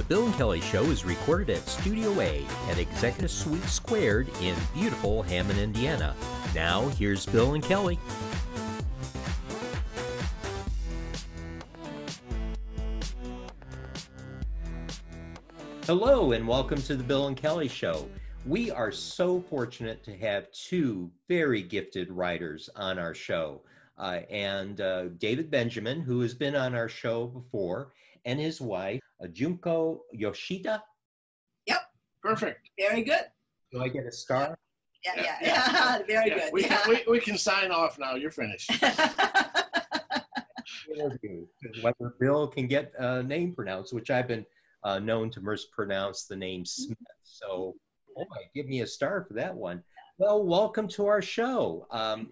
Bill and Kelly Show is recorded at Studio A at Executive Suite Squared in beautiful Hammond, Indiana. Now, here's Bill and Kelly. Hello, and welcome to the Bill and Kelly Show. We are so fortunate to have two very gifted writers on our show. David Benjamin, who has been on our show before, and his wife, Junko Yoshida. Yep. Perfect. Very good. Do I get a star? Yeah. Very good. We can sign off now. You're finished. Whether Bill can get a name pronounced, which I've been known to mispronounce the name Smith. So, give me a star for that one. Well, welcome to our show. And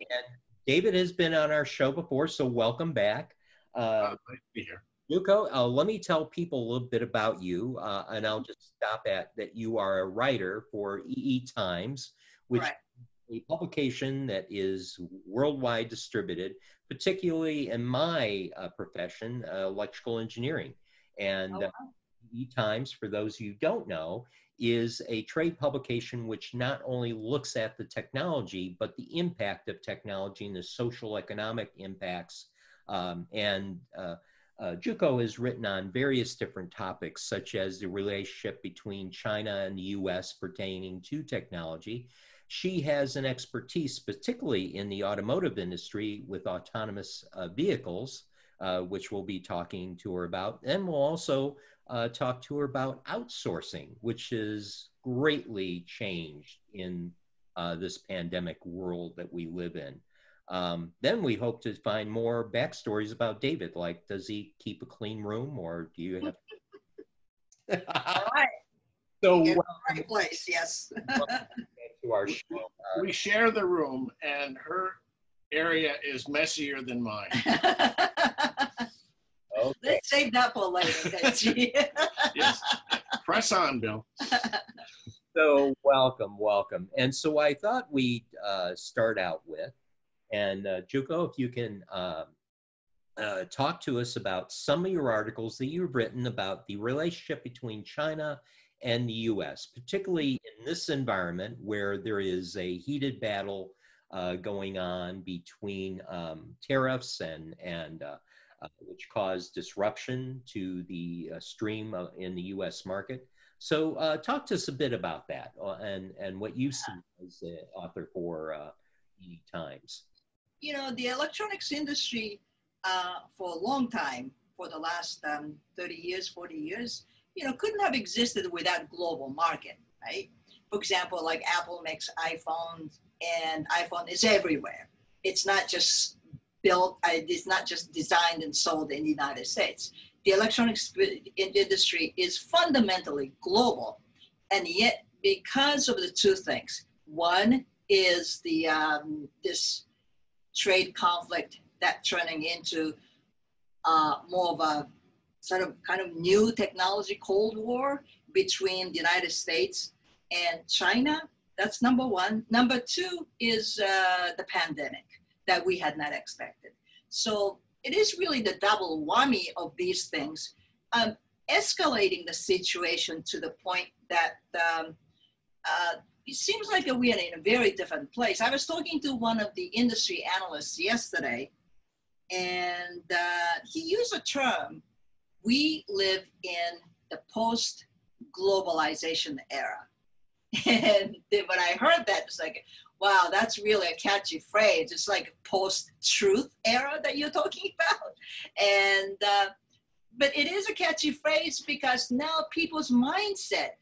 David has been on our show before, so welcome back. Nice to be here. Yuko, let me tell people a little bit about you, and I'll just stop at that you are a writer for EETimes, which is a publication that is worldwide distributed, particularly in my profession, electrical engineering. And EETimes, for those who don't know, is a trade publication which not only looks at the technology, but the impact of technology and the social economic impacts. Junko has written on various different topics, such as the relationship between China and the US pertaining to technology. She has an expertise, particularly in the automotive industry with autonomous vehicles, which we'll be talking to her about. And we'll also talk to her about outsourcing, which is greatly changed in this pandemic world that we live in. Then we hope to find more backstories about David, like does he keep a clean room or do you have... All right. So in the right place, yes. To our show. We share the room and her area is messier than mine. Okay. Let's save that for later. Yes. Press on, Bill. So welcome. And so I thought we'd start out with, and Junko, if you can talk to us about some of your articles that you've written about the relationship between China and the US, particularly in this environment where there is a heated battle going on between tariffs and which caused disruption to the stream in the US market. So talk to us a bit about that and what you see as the author for EETimes. You know, the electronics industry for a long time, for the last 30 years, 40 years, couldn't have existed without global market, right? For example, like Apple makes iPhones and iPhone is everywhere. It's not just built, it's not just designed and sold in the United States. The electronics industry is fundamentally global. And yet, because of the two things, one is the this trade conflict that turning into more of a kind of new technology Cold War between the United States and China. That's number one. Number two is the pandemic that we had not expected. So it is really the double whammy of these things, escalating the situation to the point that it seems like we are in a very different place. I was talking to one of the industry analysts yesterday, and he used a term, we live in the post-globalization era. And then when I heard that, it's like, wow, that's really a catchy phrase. It's like post-truth era that you're talking about. And, but it is a catchy phrase because now people's mindset,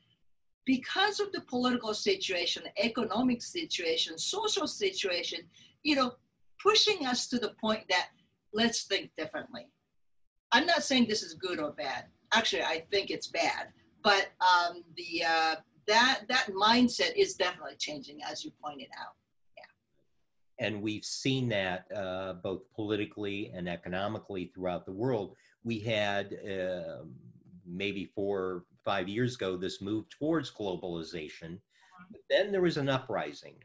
because of the political situation, economic situation, social situation, pushing us to the point that let's think differently. I'm not saying this is good or bad. Actually, I think it's bad. But that mindset is definitely changing, as you pointed out. Yeah. And we've seen that both politically and economically throughout the world. We had maybe 4 or 5 years ago this move towards globalization. But then there was an uprising.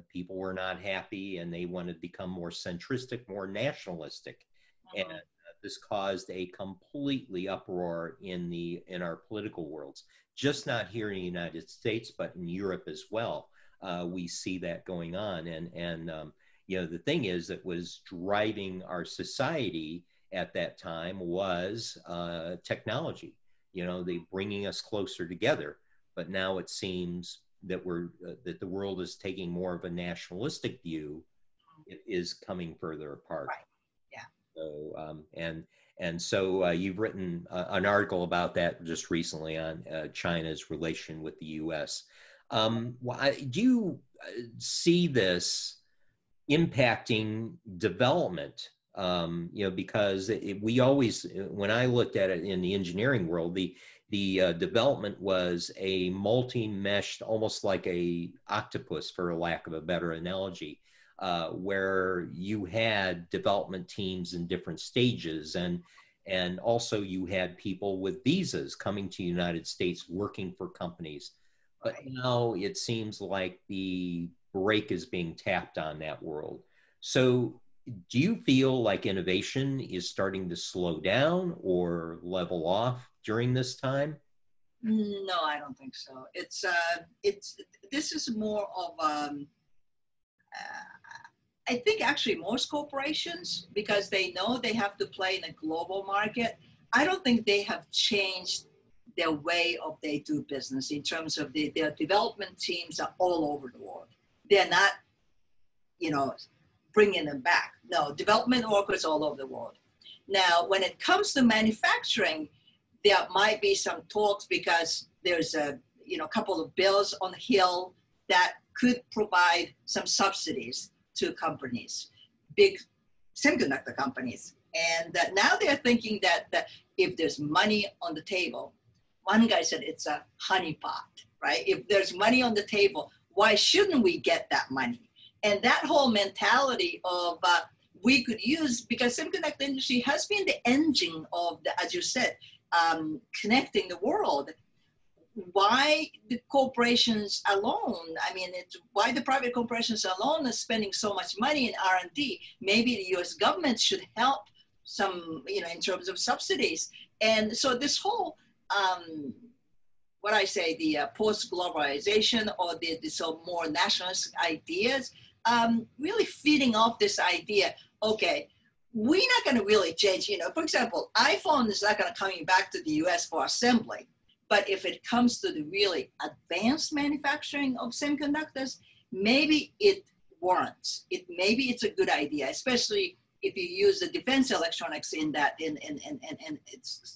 People were not happy and they wanted to become more centristic, more nationalistic. And This caused a completely uproar in our political worlds, just not here in the United States, but in Europe as well. We see that going on, and you know, the thing is that was driving our society at that time was technology. You know, they bringing us closer together. But now it seems that that the world is taking more of a nationalistic view. It is coming further apart. Right. Yeah. So and so you've written an article about that just recently on China's relation with the U.S. Do you see this impacting development? You know, because we always, when I looked at it in the engineering world, the development was a multi-meshed, almost like a octopus, for lack of a better analogy, where you had development teams in different stages, and also you had people with visas coming to the United States working for companies. But now it seems like the brake is being tapped on that world. So do you feel like innovation is starting to slow down or level off during this time? No, I don't think so. This is more of I think actually most corporations, because they know they have to play in a global market, I don't think they have changed their way of they do business in terms of their development teams are all over the world. They're not, you know, bringing them back. No, development workers all over the world. Now, when it comes to manufacturing, there might be some talks because there's a couple of bills on the Hill that could provide some subsidies to companies, big semiconductor companies. And now they're thinking that if there's money on the table, one guy said it's a honeypot, right? If there's money on the table, why shouldn't we get that money? And that whole mentality of we could use, because semiconductor industry has been the engine of the, as you said, connecting the world. Why the corporations alone? I mean, why the private corporations alone are spending so much money in R&D? Maybe the U.S. government should help some, in terms of subsidies. And so this whole, what I say, the post-globalization or the so more nationalist ideas, really feeding off this idea, okay, we're not going to really change, for example, iPhone is not going to coming back to the US for assembly. But if it comes to the really advanced manufacturing of semiconductors, maybe it warrants it. Maybe it's a good idea, especially if you use the defense electronics in that and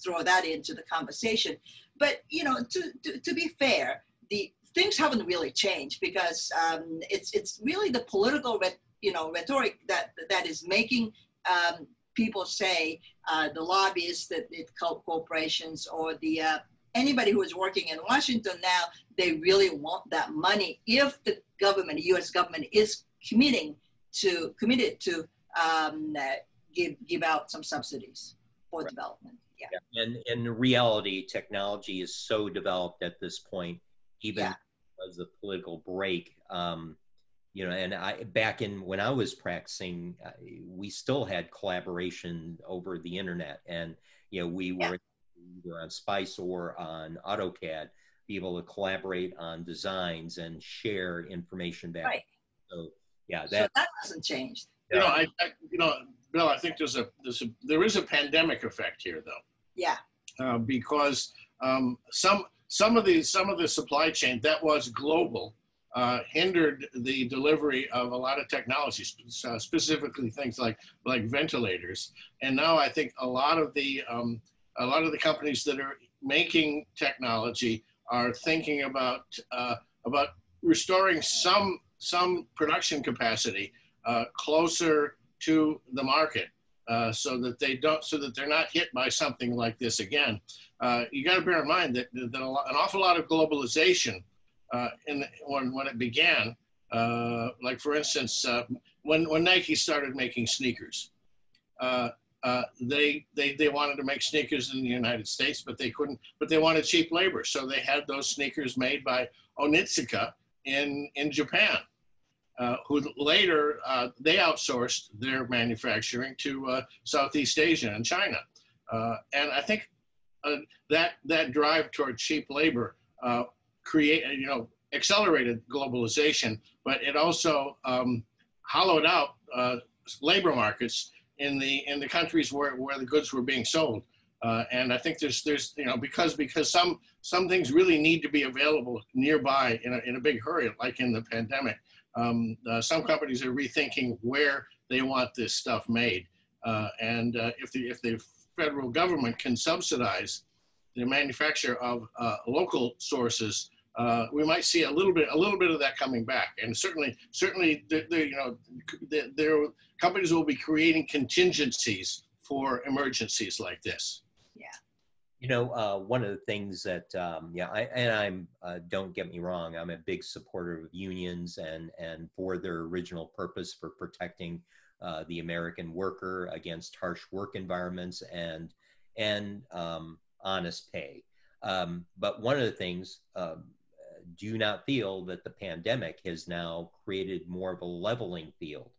throw that into the conversation. But, to be fair, the things haven't really changed because it's really the political rhetoric that is making people say the lobbyists, the corporations, or the anybody who is working in Washington now, they really want that money if the government, the U.S. government, is committed to give out some subsidies for development. Yeah. And in reality, technology is so developed at this point, even as a political break. And back in when I was practicing, we still had collaboration over the internet, and we were either on Spice or on AutoCAD, be able to collaborate on designs and share information back. Right. So that hasn't changed. Bill, I think there is a pandemic effect here, though. Yeah. Because some of the supply chain that was global hindered the delivery of a lot of technologies, specifically things like ventilators. And now I think a lot of the companies that are making technology are thinking about restoring some production capacity closer to the market, so that they're not hit by something like this again. You got to bear in mind that an awful lot of globalization when it began, like for instance, when Nike started making sneakers, they wanted to make sneakers in the United States, but they couldn't. But they wanted cheap labor, so they had those sneakers made by Onitsuka in Japan. who later, they outsourced their manufacturing to Southeast Asia and China. And I think that drive toward cheap labor accelerated globalization, but it also hollowed out labor markets in the countries where the goods were being sold. And I think there's because some things really need to be available nearby in a big hurry, like in the pandemic. Some companies are rethinking where they want this stuff made, and if the federal government can subsidize the manufacture of local sources, we might see a little bit of that coming back. And certainly, companies will be creating contingencies for emergencies like this. One of the things that, don't get me wrong, I'm a big supporter of unions and for their original purpose for protecting the American worker against harsh work environments and honest pay. But one of the things, do you not feel that the pandemic has now created more of a leveling field?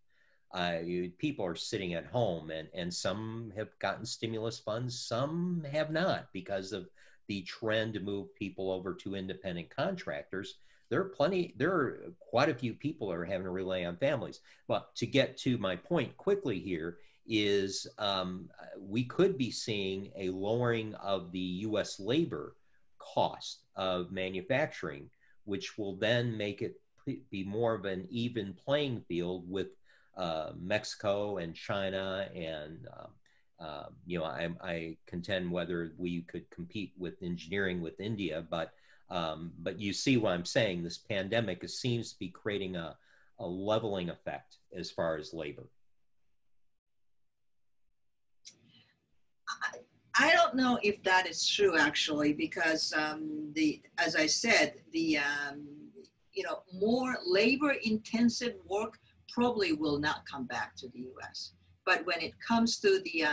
People are sitting at home and some have gotten stimulus funds, some have not because of the trend to move people over to independent contractors. There are quite a few people are having to rely on families. But to get to my point quickly here is we could be seeing a lowering of the US labor cost of manufacturing, which will then make it be more of an even playing field with Mexico and China, and I contend whether we could compete with engineering with India, but you see what I'm saying. This pandemic seems to be creating a leveling effect as far as labor. I don't know if that is true actually, because as I said, more labor-intensive work probably will not come back to the U.S. But when it comes to the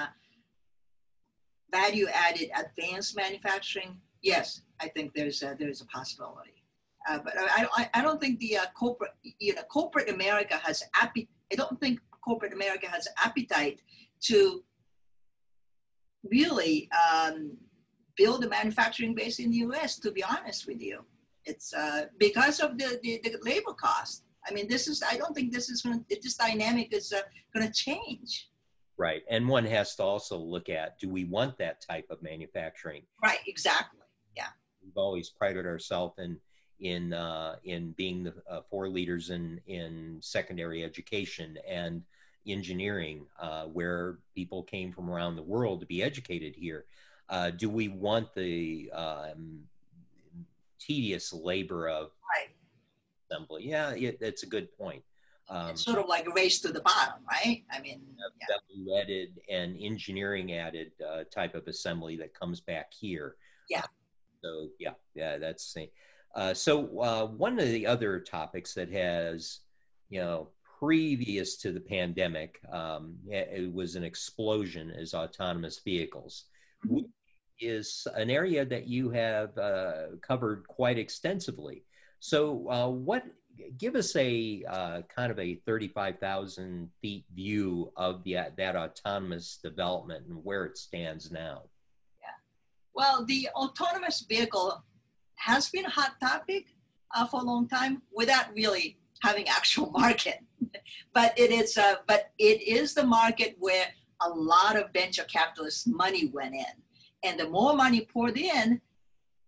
value-added advanced manufacturing, yes, I think there's a possibility. But I don't think the corporate America has I don't think corporate America has appetite to really build a manufacturing base in the U.S. To be honest with you, it's because of the labor cost. I mean, I don't think this dynamic is going to change. Right. And one has to also look at, do we want that type of manufacturing? Right. Exactly. Yeah. We've always prided ourselves in being the four leaders in secondary education and engineering, where people came from around the world to be educated here. Do we want the tedious labor of assembly? Yeah, that's a good point. It's sort of like a race to the bottom, right? I mean, value-added and engineering-added type of assembly that comes back here. Yeah. That's the so one of the other topics that has, previous to the pandemic, it was an explosion, is autonomous vehicles. Mm-hmm. Is an area that you have covered quite extensively. So give us a kind of a 35,000 feet view of that autonomous development and where it stands now. Yeah. Well, the autonomous vehicle has been a hot topic for a long time without really having actual market. But it is the market where a lot of venture capitalist money went in. And the more money poured in,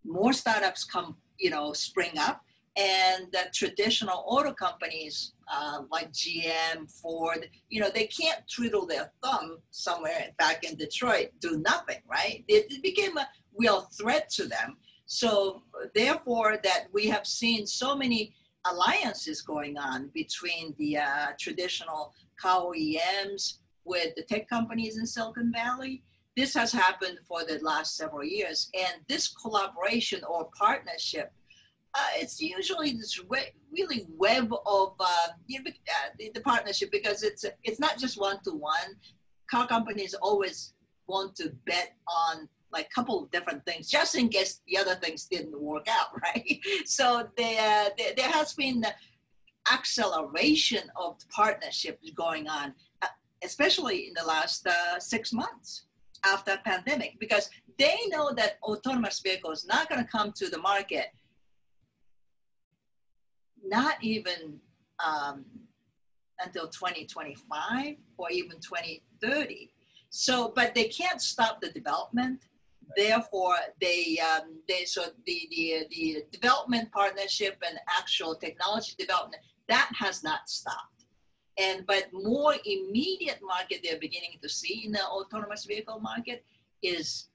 more startups spring up. And the traditional auto companies like GM, Ford, they can't twiddle their thumb somewhere back in Detroit, do nothing, right? It became a real threat to them. So therefore, that we have seen so many alliances going on between the traditional car OEMs with the tech companies in Silicon Valley. This has happened for the last several years. And this collaboration or partnership, it's usually this really web of the partnership, because it's not just one-to-one. Car companies always want to bet on like a couple of different things, just in case the other things didn't work out, right? So there has been acceleration of partnerships going on, especially in the last 6 months after pandemic, because they know that autonomous vehicles not going to come to the market, not even until 2025 or even 2030. So, but they can't stop the development. Therefore, so the development partnership and actual technology development, that has not stopped. But more immediate market they're beginning to see in the autonomous vehicle market is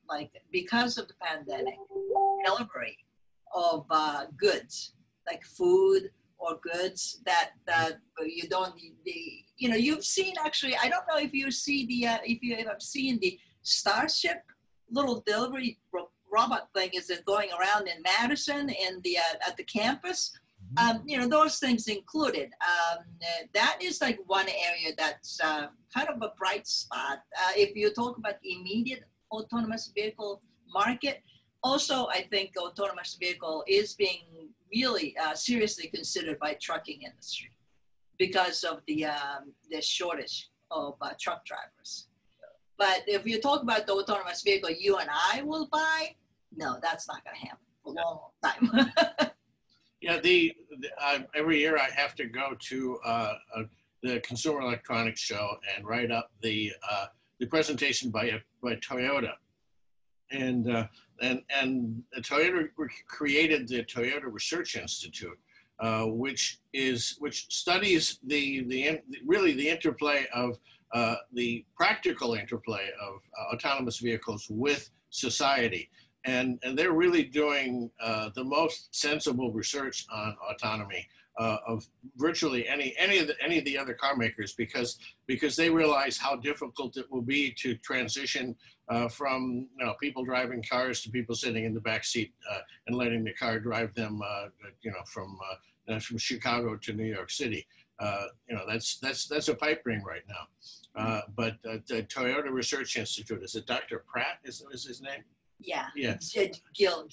like, because of the pandemic, delivery of goods like food or goods that you don't need. You've seen, actually, I don't know if you see if you have seen the Starship little delivery robot thing is going around in Madison in the at the campus. Those things included. That is like one area that's kind of a bright spot. If you talk about immediate autonomous vehicle market, also I think autonomous vehicle is being really seriously considered by trucking industry because of the shortage of truck drivers. But if you talk about the autonomous vehicle you and I will buy, no, that's not going to happen for a long time. Yeah, every year I have to go to the Consumer Electronics Show and write up the presentation by Toyota, and Toyota created the Toyota Research Institute, which studies really the interplay of the practical interplay of autonomous vehicles with society. And they're really doing the most sensible research on autonomy of virtually any of the other car makers, because they realize how difficult it will be to transition from people driving cars to people sitting in the back seat and letting the car drive them from Chicago to New York City. That's a pipe dream right now. But the Toyota Research Institute, is it Dr. Pratt is his name? Yeah. Yeah. Gil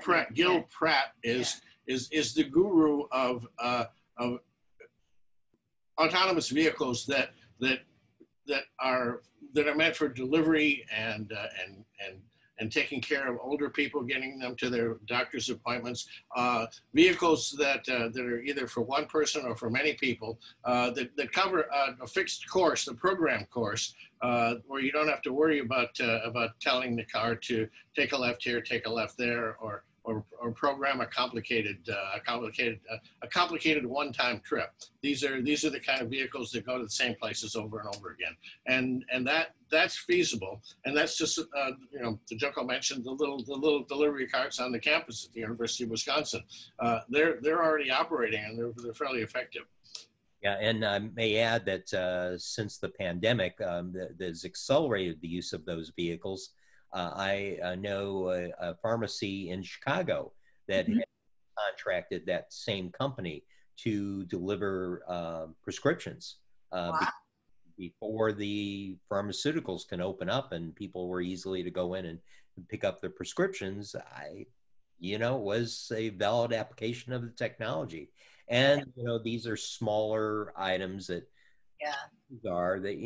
Pratt. Gil Pratt is the guru of autonomous vehicles that are meant for delivery and taking care of older people, getting them to their doctor's appointments. Vehicles that are either for one person or for many people, that cover a fixed course, the program course, where you don't have to worry about telling the car to take a left here, take a left there, or program a complicated one-time trip. These are the kind of vehicles that go to the same places over and over again, and that's feasible. And that's just Junko mentioned the little delivery carts on the campus at the University of Wisconsin. They're already operating, and they're fairly effective. Yeah, and I may add that since the pandemic, that has accelerated the use of those vehicles. I know a pharmacy in Chicago that had contracted that same company to deliver prescriptions before the pharmaceuticals can open up and people were easily to go in and pick up their prescriptions. Was a valid application of the technology. And, these are smaller items that are that,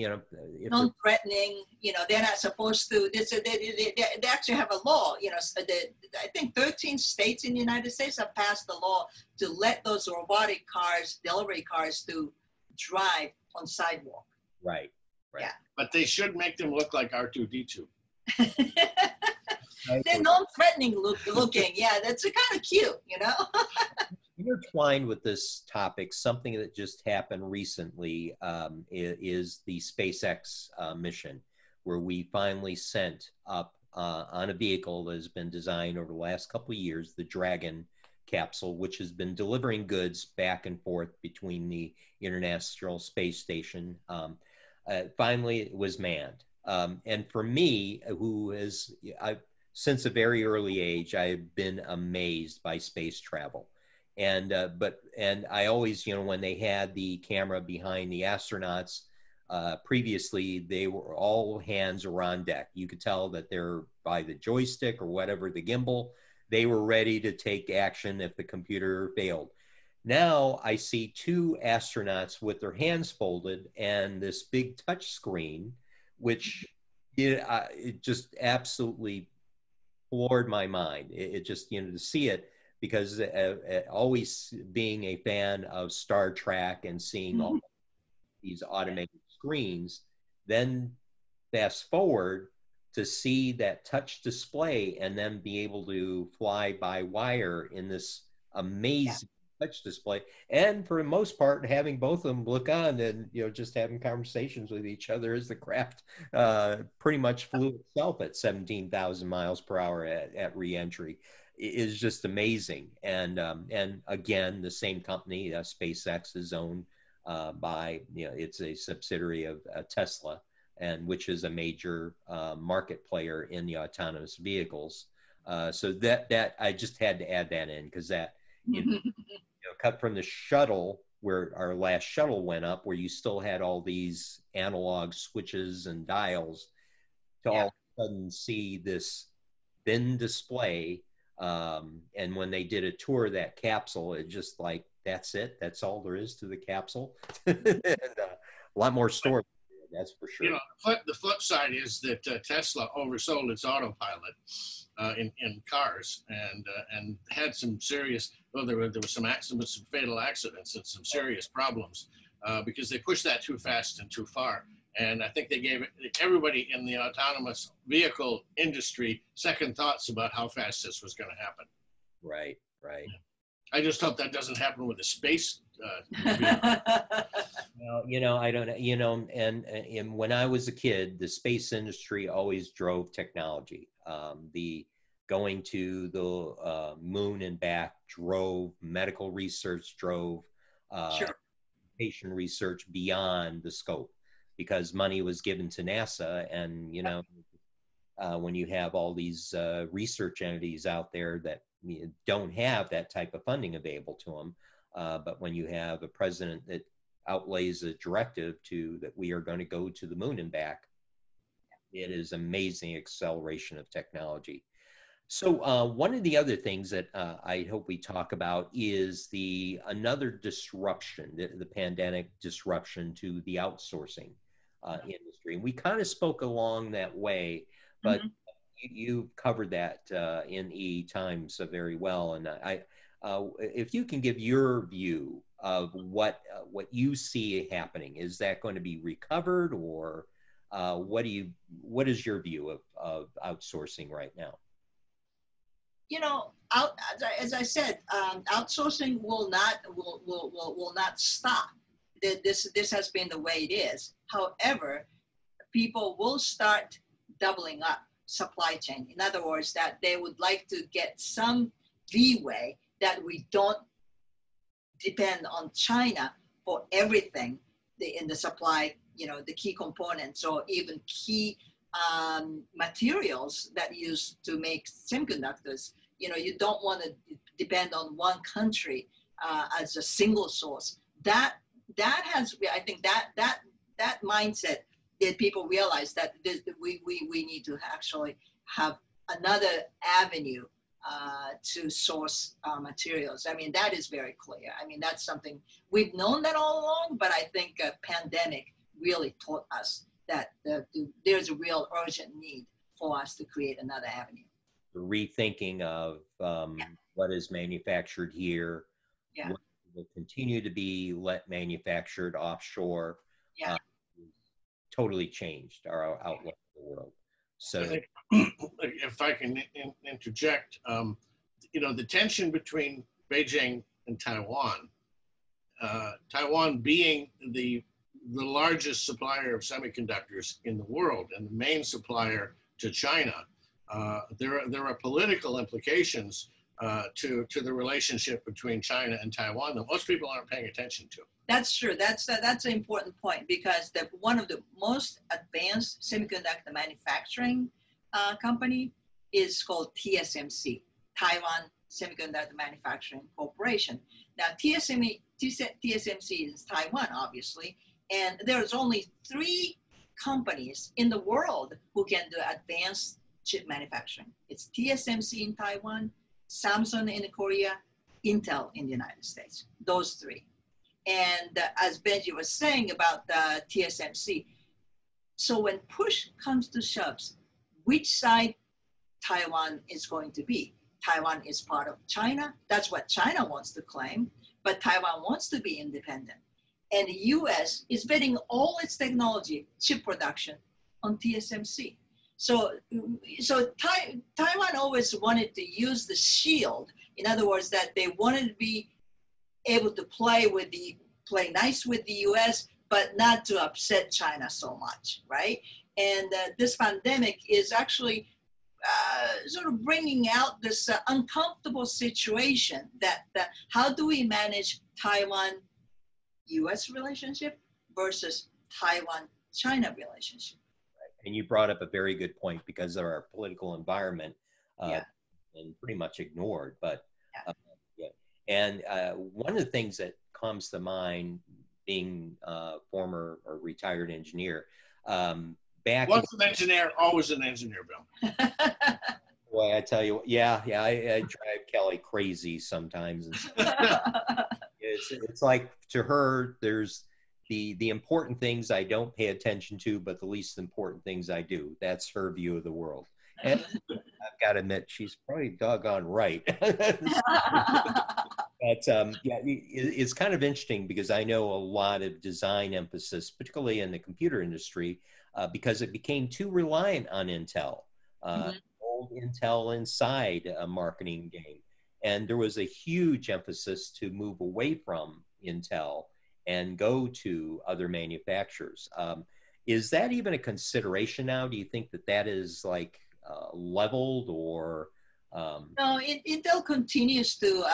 non-threatening, they're not supposed to, they actually have a law, I think 13 states in the United States have passed the law to let those robotic cars, delivery cars, to drive on sidewalk. Right. Yeah. But they should make them look like R2-D2. They're non-threatening looking. Yeah, that's kind of cute, Intertwined with this topic, something that just happened recently is the Spacex mission, where we finally sent up on a vehicle that has been designed over the last couple of years, the Dragon capsule, which has been delivering goods back and forth between the International Space Station. Finally, it was manned. And for me, since a very early age, I've been amazed by space travel. And I always, when they had the camera behind the astronauts, previously they were all hands were on deck. You could tell that they're by the joystick or whatever, the gimbal, they were ready to take action if the computer failed. Now I see two astronauts with their hands folded and this big touch screen, which it just absolutely floored my mind. It just, to see it, because always being a fan of Star Trek and seeing all these automated screens, then fast forward to see that touch display and then be able to fly by wire in this amazing touch display, and for the most part having both of them look on and just having conversations with each other as the craft pretty much flew itself at 17,000 miles per hour at re-entry is just amazing. And again, the same company, SpaceX, is owned by, it's a subsidiary of Tesla, and which is a major market player in the autonomous vehicles. So that I just had to add that in, because that cut from the shuttle, where our last shuttle went up, where you still had all these analog switches and dials, to all of a sudden see this thin display. And when they did a tour of that capsule, it just like, that's it. That's all there is to the capsule. And, a lot more storage. That's for sure. The flip side is that Tesla oversold its autopilot in cars, and had some serious. Well, there were some accidents, some fatal accidents, and some serious problems because they pushed that too fast and too far. And I think they gave everybody in the autonomous vehicle industry second thoughts about how fast this was going to happen. Right. I just hope that doesn't happen with the space. Well, I don't know, and when I was a kid, the space industry always drove technology. The going to the moon and back drove medical research, drove patient research beyond the scope, because money was given to NASA. And, when you have all these research entities out there that don't have that type of funding available to them, but when you have a president that outlays a directive that we are going to go to the moon and back, it is amazing acceleration of technology. So one of the other things that I hope we talk about is another disruption, the pandemic disruption to the outsourcing industry. And we kind of spoke along that way, but you covered that in EETimes very well. And if you can give your view of what you see happening, is that going to be recovered, or what is your view of outsourcing right now? As I said, outsourcing will not stop. This has been the way it is. However, people will start doubling up supply chain. In other words, that they would like to get some leeway that we don't depend on China for everything in the supply, the key components or even key materials that used to make semiconductors. You don't want to depend on one country as a single source. That has, I think that mindset, that people realize that we need to actually have another avenue to source materials. I mean, that is very clear. I mean, that's something we've known that all along, but I think a pandemic really taught us that there's a real urgent need for us to create another avenue. The rethinking of what is manufactured here, what will continue to be manufactured offshore, totally changed our outlook on the world. So, if I can interject, the tension between Beijing and Taiwan, Taiwan being the largest supplier of semiconductors in the world and the main supplier to China, there are political implications to the relationship between China and Taiwan that most people aren't paying attention to. That's true. That's an important point, because one of the most advanced semiconductor manufacturing company is called TSMC, Taiwan Semiconductor Manufacturing Corporation. Now, TSMC is Taiwan, obviously, and there's only 3 companies in the world who can do advanced chip manufacturing. It's TSMC in Taiwan, Samsung in Korea, Intel in the United States, those three. And as Benji was saying about the TSMC, so when push comes to shoves, which side Taiwan is going to be? Taiwan is part of China. That's what China wants to claim, but Taiwan wants to be independent. And the US is betting all its technology, chip production, on TSMC. So Taiwan always wanted to use the shield. In other words, that they wanted to be able to play nice with the US, but not to upset China so much, right? And this pandemic is actually sort of bringing out this uncomfortable situation that how do we manage Taiwan-US relationship versus Taiwan-China relationship? And you brought up a very good point because of our political environment and pretty much ignored. But and one of the things that comes to mind, being a former or retired engineer, once an engineer, always an engineer, Bill. Boy, I tell you, I drive Kelly crazy sometimes. It's like, to her, there's the important things I don't pay attention to, but the least important things I do. That's her view of the world. And I've got to admit, she's probably doggone right. But it's kind of interesting because I know a lot of design emphasis, particularly in the computer industry, because it became too reliant on Intel. Old Intel inside a marketing game. And there was a huge emphasis to move away from Intel and go to other manufacturers. Is that even a consideration now? Do you think that is like leveled, or? No, Intel continues to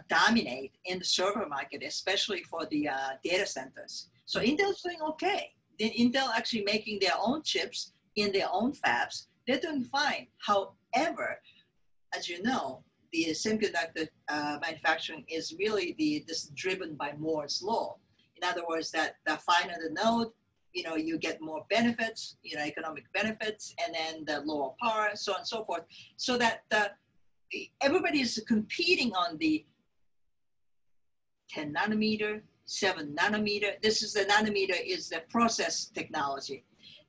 dominate in the server market, especially for the data centers. So Intel's doing okay. Intel actually making their own chips in their own fabs. They're doing fine. However, as you know, the semiconductor manufacturing is really this driven by Moore's law. In other words, that the finer the node, you get more benefits, economic benefits, and then the lower power, so on and so forth. So that everybody is competing on the 10 nanometer, 7 nanometer. This is the nanometer is the process technology.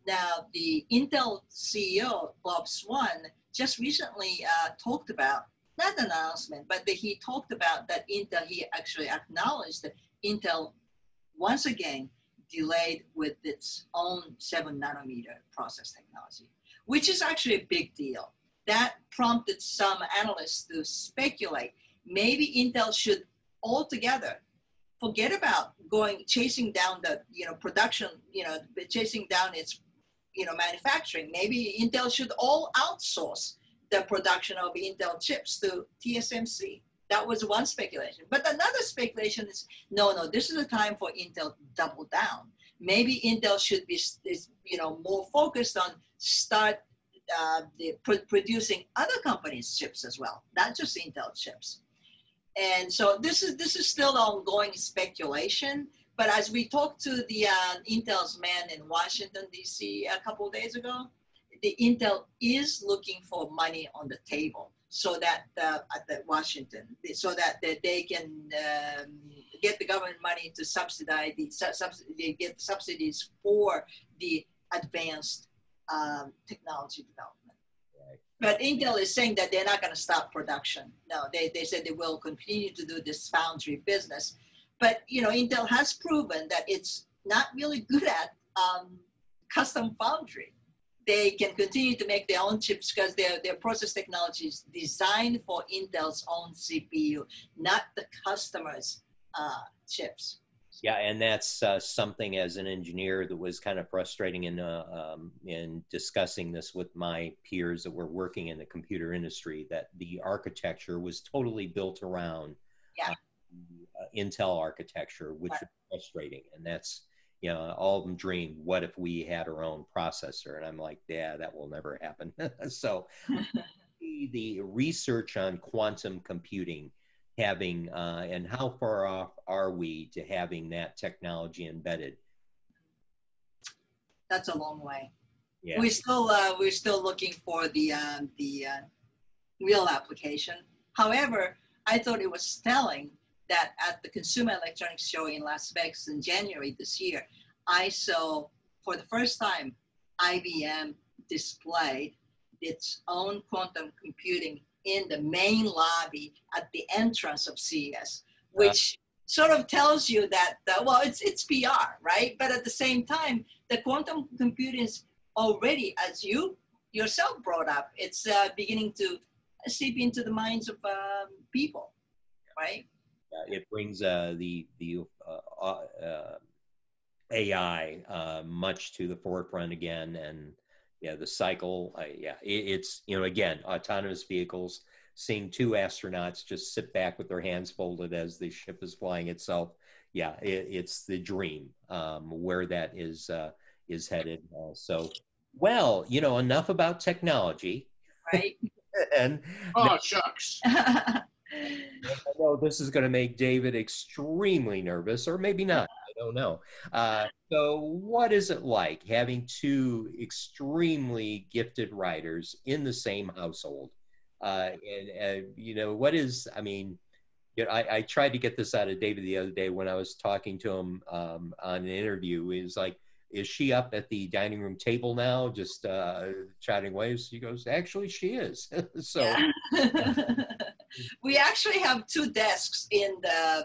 Now, the Intel CEO, Bob Swan, just recently talked about, not an announcement, but he talked about that Intel, he actually acknowledged that Intel, once again, delayed with its own 7 nanometer process technology, which is actually a big deal. That prompted some analysts to speculate, maybe Intel should altogether forget about chasing down the, production, chasing down its, manufacturing. Maybe Intel should all outsource the production of Intel chips to TSMC. That was one speculation. But another speculation is, no, this is a time for Intel to double down. Maybe Intel should be, more focused on producing other companies' chips as well, not just Intel chips. And so this is still ongoing speculation. But as we talked to the Intel's man in Washington, D.C. a couple of days ago, the Intel is looking for money on the table so that at the Washington, so that they can get the government money to subsidize get subsidies for the advanced technology development. Right. But Intel is saying that they're not going to stop production. No, they said they will continue to do this foundry business. But Intel has proven that it's not really good at custom foundry. They can continue to make their own chips because their process technology is designed for Intel's own CPU, not the customer's chips. Yeah, and that's something as an engineer that was kind of frustrating in discussing this with my peers that were working in the computer industry, that the architecture was totally built around Intel architecture, which is frustrating. And that's, all of them dream, what if we had our own processor? And I'm like, yeah, that will never happen. So the research on quantum computing, having, and how far off are we to having that technology embedded? That's a long way. Yeah. We're still looking for the real application. However, I thought it was telling that at the Consumer Electronics Show in Las Vegas in January this year, I saw for the first time IBM displayed its own quantum computing in the main lobby at the entrance of CES, which sort of tells you that, well, it's PR, right? But at the same time, the quantum computing is already, as you yourself brought up, it's beginning to seep into the minds of people, right? It brings the AI much to the forefront again, and yeah, the cycle. It's, you know, again, autonomous vehicles. Seeing two astronauts just sit back with their hands folded as the ship is flying itself. Yeah, it's the dream where that is headed. So, well, you know, enough about technology. Right. And oh, shucks. I know this is going to make David extremely nervous, or maybe not. I don't know. So what is it like having two extremely gifted writers in the same household? You know, what is, I mean, you know, I tried to get this out of David the other day when I was talking to him on an interview. He was like, is she up at the dining room table now, just chatting away? He goes, actually, she is. So. Yeah. We actually have two desks in a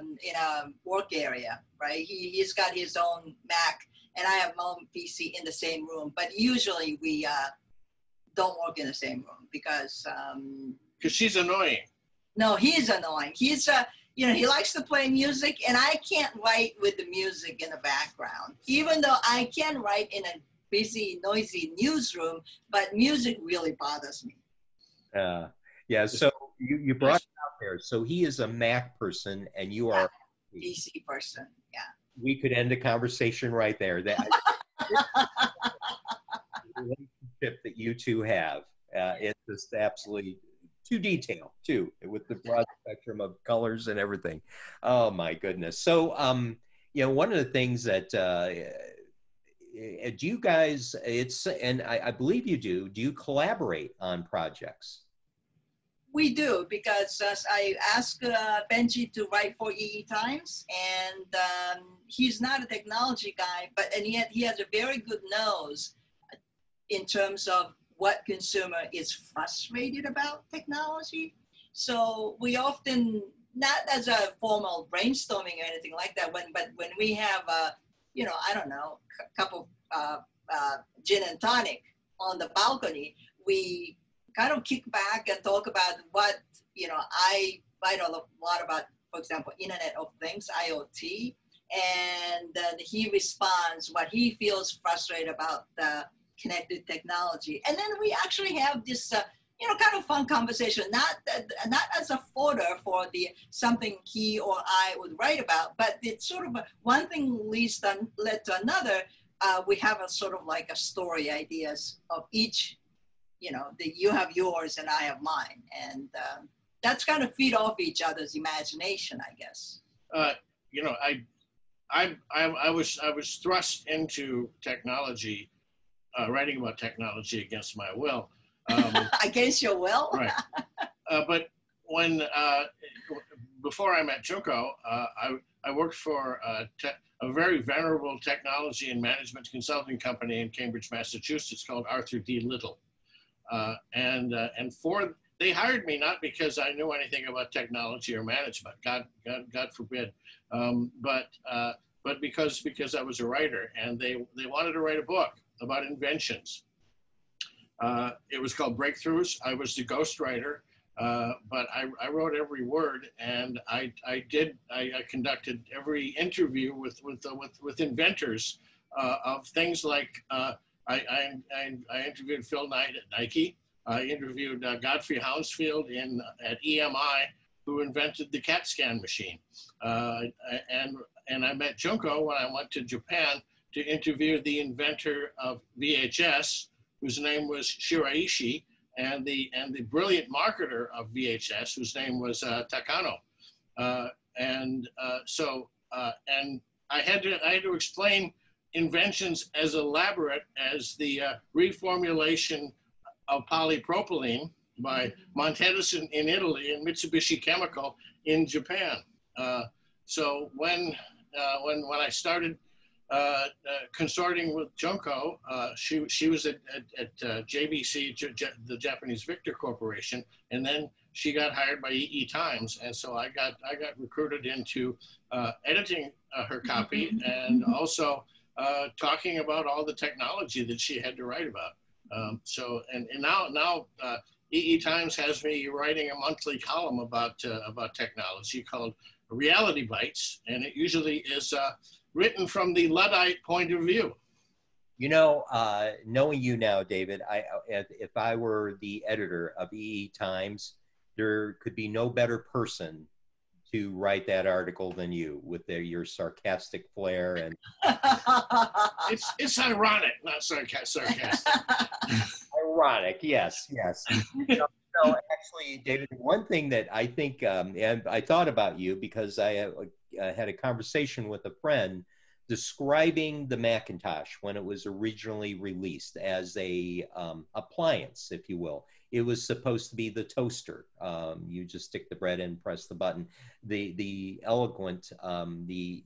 work area, right? He's got his own Mac, and I have my own PC in the same room. But usually we don't work in the same room because she's annoying. No, he's annoying. He's you know, he likes to play music, and I can't write with the music in the background, even though I can write in a busy, noisy newsroom. But music really bothers me. Yeah. So you brought it out there. So he is a Mac person, and you are a PC person. Yeah. We could end the conversation right there. That relationship that you two have, it's just absolutely too detailed too, with the broad spectrum of colors and everything. Oh my goodness. So, you know, one of the things that do you guys? And I believe you do. Do you collaborate on projects? We do, because I asked Benji to write for EETimes, and he's not a technology guy, and yet he has a very good nose in terms of what consumer is frustrated about technology. So we often, not as a formal brainstorming or anything like that, but when we have you know, I don't know, a cup of gin and tonic on the balcony, we kind of kick back and talk about what, you know, I write a lot about, for example, Internet of Things, IoT, and then he responds what he feels frustrated about the connected technology. And then we actually have this, you know, kind of fun conversation, not as a fodder for something he or I would write about, but it's sort of one thing led to another. We have a sort of like a story ideas of each, you know, that you have yours and I have mine, and that's kind of feed off each other's imagination, I guess. You know, I was thrust into technology, writing about technology against my will. Against your will? Right. But when before I met Junko, I worked for a very venerable technology and management consulting company in Cambridge, Massachusetts called Arthur D. Little. And they hired me not because I knew anything about technology or management, God forbid, but because I was a writer, and they wanted to write a book about inventions. It was called Breakthroughs. I was the ghostwriter, but I wrote every word, and I conducted every interview with inventors of things like. I interviewed Phil Knight at Nike. I interviewed Godfrey Hounsfield at EMI, who invented the CAT scan machine. And I met Junko when I went to Japan to interview the inventor of VHS, whose name was Shiraishi, and the brilliant marketer of VHS, whose name was Takano. And I had to explain inventions as elaborate as the reformulation of polypropylene by Montetis in Italy and Mitsubishi Chemical in Japan. So when I started consorting with Junko, she was at JVC, the Japanese Victor Corporation, and then she got hired by EETimes, and so I got recruited into editing her copy and also talking about all the technology that she had to write about. So now EETimes has me writing a monthly column about technology called Reality Bites, and it usually is written from the Luddite point of view. You know, knowing you now, David, if I were the editor of EETimes, there could be no better person to write that article than you, with your sarcastic flair and. It's ironic, not sarcastic. Ironic, yes. No, actually, David, one thing that I think, and I thought about you because I had a conversation with a friend describing the Macintosh when it was originally released as a appliance, if you will. It was supposed to be the toaster. You just stick the bread in, press the button. The eloquent, the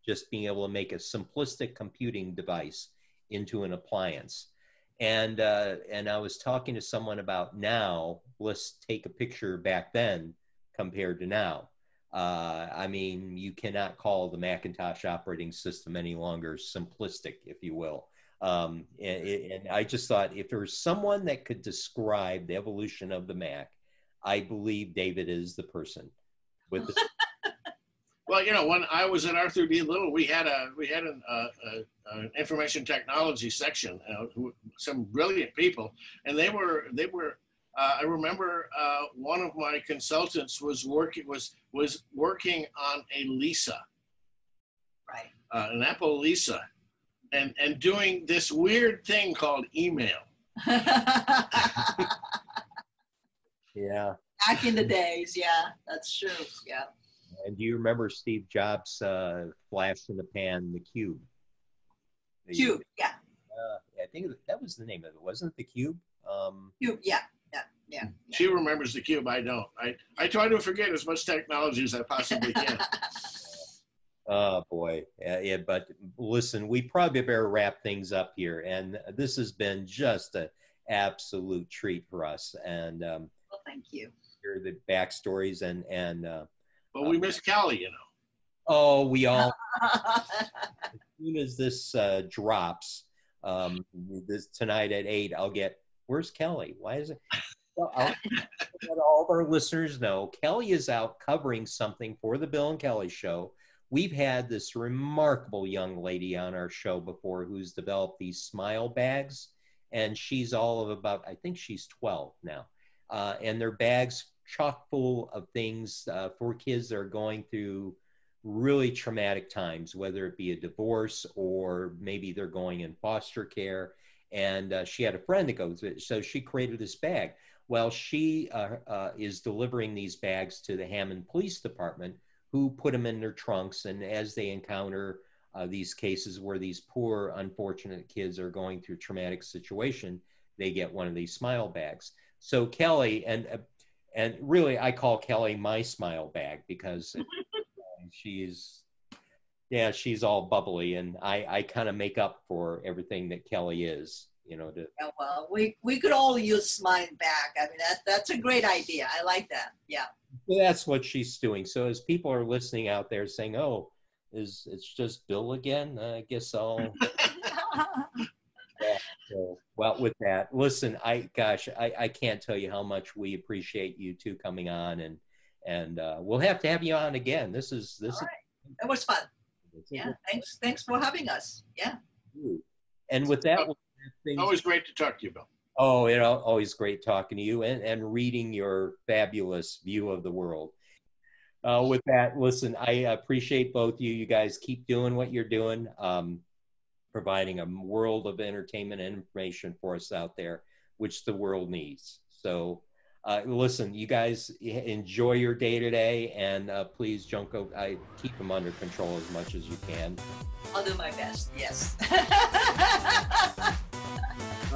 just being able to make a simplistic computing device into an appliance. And I was talking to someone about now, let's take a picture back then compared to now. I mean, you cannot call the Macintosh operating system any longer simplistic, if you will. And I just thought if there was someone that could describe the evolution of the Mac, I believe David is the person with the. Well, you know, when I was at Arthur D. Little, we had an information technology section, some brilliant people, and they were. I remember one of my consultants was working on a Lisa, Right? An Apple Lisa, and doing this weird thing called email. Yeah. Back in the days, yeah, that's true. Yeah. And do you remember Steve Jobs' flash in the pan, the Cube? Cube, yeah. I think that was the name of it, wasn't it? The Cube? Cube, yeah. She remembers the Cube. I don't. I try to forget as much technology as I possibly can. Oh boy, yeah. But listen, we probably better wrap things up here, and this has been just an absolute treat for us. And well, thank you. Hear the backstories and. But we miss Callie, you know. Oh, we all. As soon as this drops, this tonight at 8, I'll get. Where's Kelly? Why is it? Well, I'll let all of our listeners know Kelly is out covering something for the Bill and Kelly Show. We've had this remarkable young lady on our show before who's developed these smile bags, and she's all of about, I think she's 12 now, and they're bags chock full of things for kids that are going through really traumatic times, whether it be a divorce or maybe they're going in foster care. And she had a friend that goes, so she created this bag. Well, she is delivering these bags to the Hammond Police Department, who put them in their trunks. And as they encounter these cases where these poor, unfortunate kids are going through a traumatic situation, they get one of these smile bags. So Kelly, and really I call Kelly my smile bag because she's all bubbly, and I kind of make up for everything that Kelly is, you know. Yeah, well, we could all use mine back. I mean, that's a great idea. I like that. Yeah. Well, that's what she's doing. So as people are listening out there saying, "Oh, it's just Bill again?" I guess I'll. Yeah, so, well, with that, listen, I can't tell you how much we appreciate you two coming on, and we'll have to have you on again. This is All right. It was fun. Yeah, thanks for having us. Yeah. And with that, always great to talk to you, Bill. Oh, always great talking to you and reading your fabulous view of the world. With that, listen, I appreciate both you. You guys keep doing what you're doing, providing a world of entertainment and information for us out there, which the world needs. So listen, you guys enjoy your day today, and please, Junko, keep them under control as much as you can. I'll do my best, yes.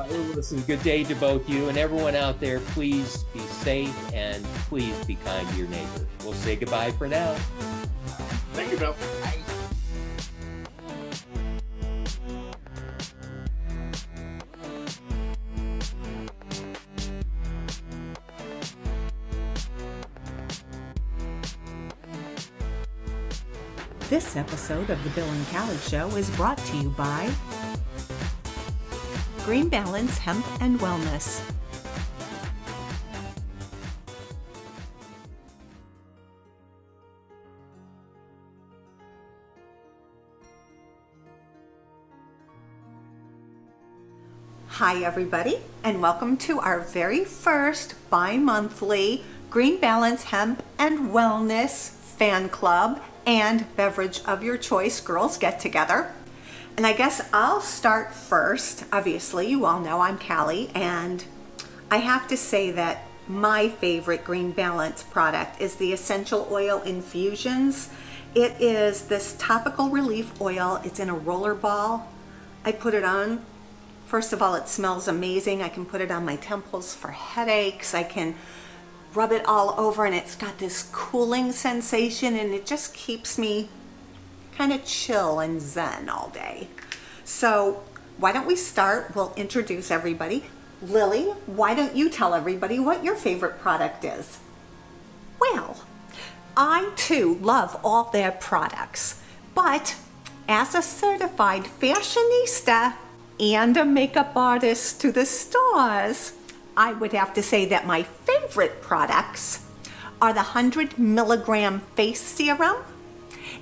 Listen, good day to both you and everyone out there. Please be safe and please be kind to your neighbor. We'll say goodbye for now. Thank you, Bill. Bye. This episode of The Bill and Callie Show is brought to you by Green Balance Hemp and Wellness. Hi everybody, and welcome to our very first bi-monthly Green Balance Hemp and Wellness fan club and beverage of your choice girls get together. And I guess I'll start first. Obviously, you all know I'm Callie, and I have to say that my favorite Green Balance product is the essential oil infusions. It is this topical relief oil. It's in a roller ball. I put it on. First of all, it smells amazing. I can put it on my temples for headaches. I can rub it all over, and it's got this cooling sensation, and it just keeps me kind of chill and zen all day. So why don't we start? We'll introduce everybody. Lily, why don't you tell everybody what your favorite product is? Well, I too love all their products, but as a certified fashionista and a makeup artist to the stars, I would have to say that my favorite products are the 100 milligram face serum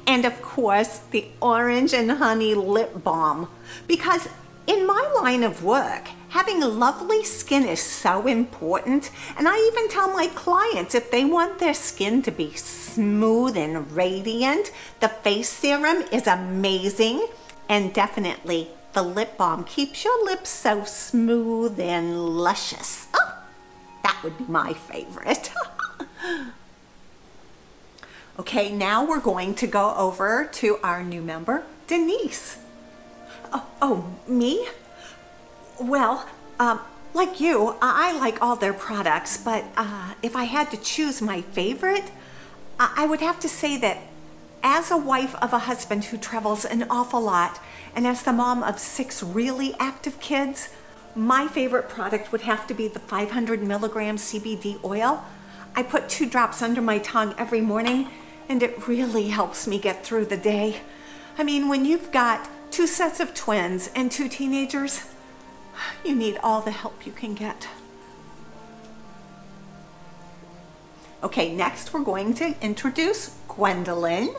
and of course the orange and honey lip balm, because in my line of work, having lovely skin is so important, and I even tell my clients if they want their skin to be smooth and radiant, the face serum is amazing, and definitely the lip balm keeps your lips so smooth and luscious. Oh, that would be my favorite. Okay, now we're going to go over to our new member, Denise. Oh, me? Well, like you, I like all their products, but if I had to choose my favorite, I would have to say that as a wife of a husband who travels an awful lot, and as the mom of 6 really active kids, my favorite product would have to be the 500 milligram CBD oil. I put 2 drops under my tongue every morning, and it really helps me get through the day. I mean, when you've got 2 sets of twins and 2 teenagers, you need all the help you can get. Okay, next we're going to introduce Gwendolyn.